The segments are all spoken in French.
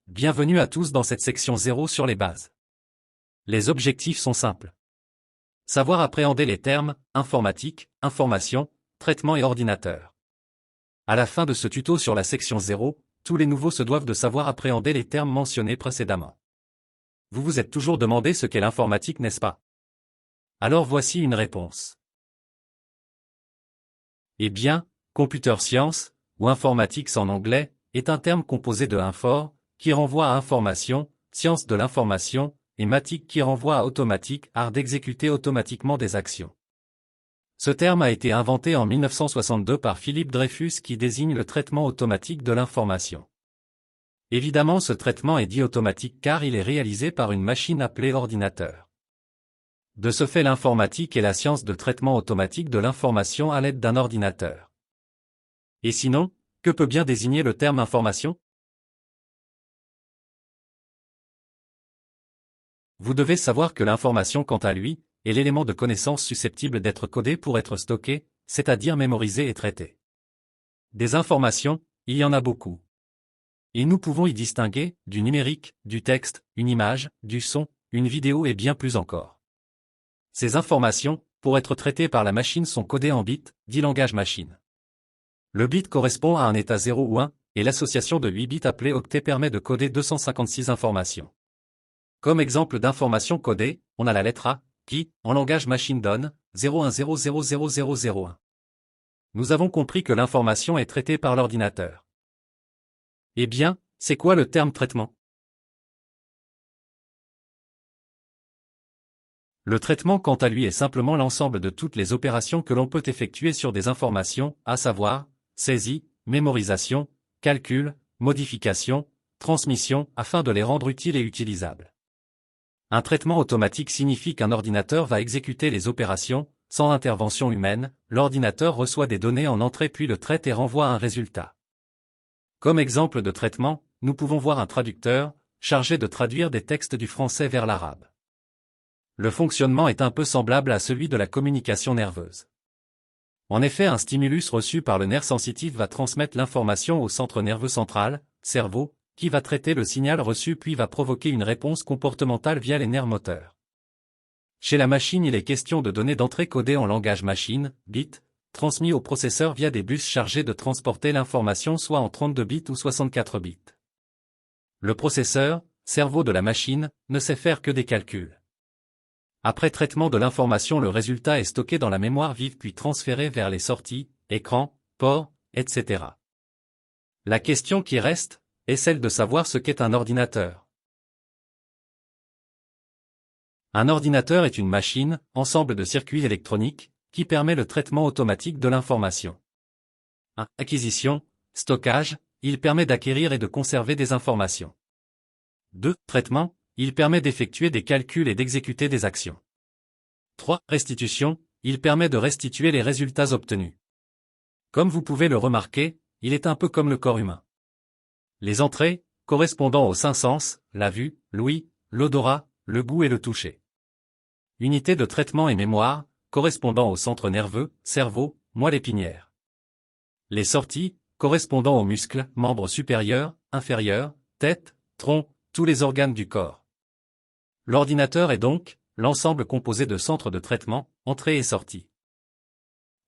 Bienvenue à tous dans cette section 0 sur les bases. Les objectifs sont simples. Savoir appréhender les termes informatique, information, traitement et ordinateur. À la fin de ce tuto sur la section 0, tous les nouveaux se doivent de savoir appréhender les termes mentionnés précédemment. Vous vous êtes toujours demandé ce qu'est l'informatique, n'est-ce pas? Alors voici une réponse. Eh bien, computer science, ou informatics en anglais, est un terme composé de infor, qui renvoie à information, science de l'information, et matique qui renvoie à automatique, art d'exécuter automatiquement des actions. Ce terme a été inventé en 1962 par Philippe Dreyfus qui désigne le traitement automatique de l'information. Évidemment, ce traitement est dit automatique car il est réalisé par une machine appelée ordinateur. De ce fait, l'informatique est la science de traitement automatique de l'information à l'aide d'un ordinateur. Et sinon, que peut bien désigner le terme information? Vous devez savoir que l'information, quant à lui, est l'élément de connaissance susceptible d'être codé pour être stocké, c'est-à-dire mémorisé et traité. Des informations, il y en a beaucoup. Et nous pouvons y distinguer du numérique, du texte, une image, du son, une vidéo et bien plus encore. Ces informations, pour être traitées par la machine, sont codées en bits, dit langage machine. Le bit correspond à un état 0 ou 1, et l'association de 8 bits appelée octet permet de coder 256 informations. Comme exemple d'information codée, on a la lettre A, qui, en langage machine donne 01000001. Nous avons compris que l'information est traitée par l'ordinateur. Eh bien, c'est quoi le terme traitement? Le traitement, quant à lui, est simplement l'ensemble de toutes les opérations que l'on peut effectuer sur des informations, à savoir, saisie, mémorisation, calcul, modification, transmission, afin de les rendre utiles et utilisables. Un traitement automatique signifie qu'un ordinateur va exécuter les opérations, sans intervention humaine, l'ordinateur reçoit des données en entrée puis le traite et renvoie un résultat. Comme exemple de traitement, nous pouvons voir un traducteur, chargé de traduire des textes du français vers l'arabe. Le fonctionnement est un peu semblable à celui de la communication nerveuse. En effet, un stimulus reçu par le nerf sensitif va transmettre l'information au centre nerveux central, cerveau, qui va traiter le signal reçu puis va provoquer une réponse comportementale via les nerfs moteurs. Chez la machine, il est question de données d'entrée codées en langage machine, bits, transmis au processeur via des bus chargés de transporter l'information soit en 32 bits ou 64 bits. Le processeur, cerveau de la machine, ne sait faire que des calculs. Après traitement de l'information, le résultat est stocké dans la mémoire vive puis transféré vers les sorties, écran, port, etc. La question qui reste est celle de savoir ce qu'est un ordinateur. Un ordinateur est une machine, ensemble de circuits électroniques, qui permet le traitement automatique de l'information. 1. Acquisition, stockage, il permet d'acquérir et de conserver des informations. 2. Traitement, il permet d'effectuer des calculs et d'exécuter des actions. 3. Restitution, il permet de restituer les résultats obtenus. Comme vous pouvez le remarquer, il est un peu comme le corps humain. Les entrées, correspondant aux 5 sens, la vue, l'ouïe, l'odorat, le goût et le toucher. Unité de traitement et mémoire, correspondant au centre nerveux, cerveau, moelle épinière. Les sorties, correspondant aux muscles, membres supérieurs, inférieurs, tête, tronc, tous les organes du corps. L'ordinateur est donc l'ensemble composé de centres de traitement, entrée et sortie.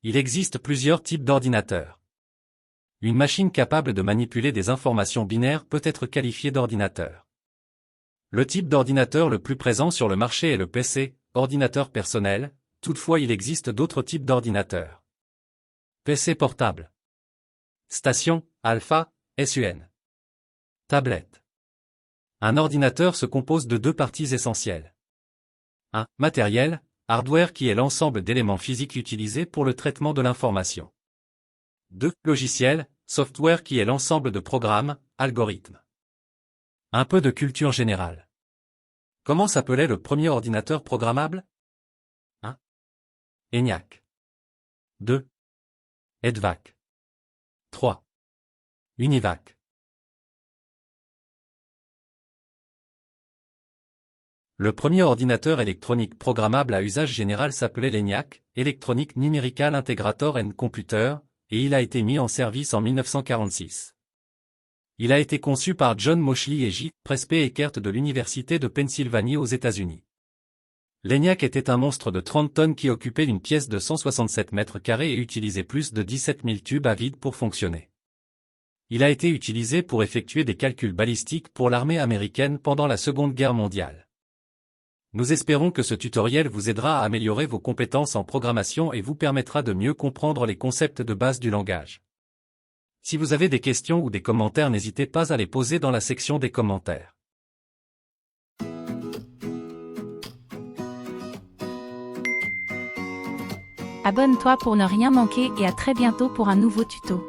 Il existe plusieurs types d'ordinateurs. Une machine capable de manipuler des informations binaires peut être qualifiée d'ordinateur. Le type d'ordinateur le plus présent sur le marché est le PC, ordinateur personnel, toutefois il existe d'autres types d'ordinateurs. PC portable. Station, Alpha, SUN. Tablette. Un ordinateur se compose de deux parties essentielles. 1. Matériel, hardware qui est l'ensemble d'éléments physiques utilisés pour le traitement de l'information. 2. Logiciel, software qui est l'ensemble de programmes, algorithmes. Un peu de culture générale. Comment s'appelait le premier ordinateur programmable? 1. ENIAC. 2. EDVAC. 3. UNIVAC. Le premier ordinateur électronique programmable à usage général s'appelait l'ENIAC, Electronic Numerical Integrator and Computer, et il a été mis en service en 1946. Il a été conçu par John Moseley et J. Prespe Eckert de l'Université de Pennsylvanie aux États-Unis. L'ENIAC était un monstre de 30 tonnes qui occupait une pièce de 167 mètres carrés et utilisait plus de 17 000 tubes à vide pour fonctionner. Il a été utilisé pour effectuer des calculs balistiques pour l'armée américaine pendant la Seconde Guerre mondiale. Nous espérons que ce tutoriel vous aidera à améliorer vos compétences en programmation et vous permettra de mieux comprendre les concepts de base du langage. Si vous avez des questions ou des commentaires, n'hésitez pas à les poser dans la section des commentaires. Abonne-toi pour ne rien manquer et à très bientôt pour un nouveau tuto.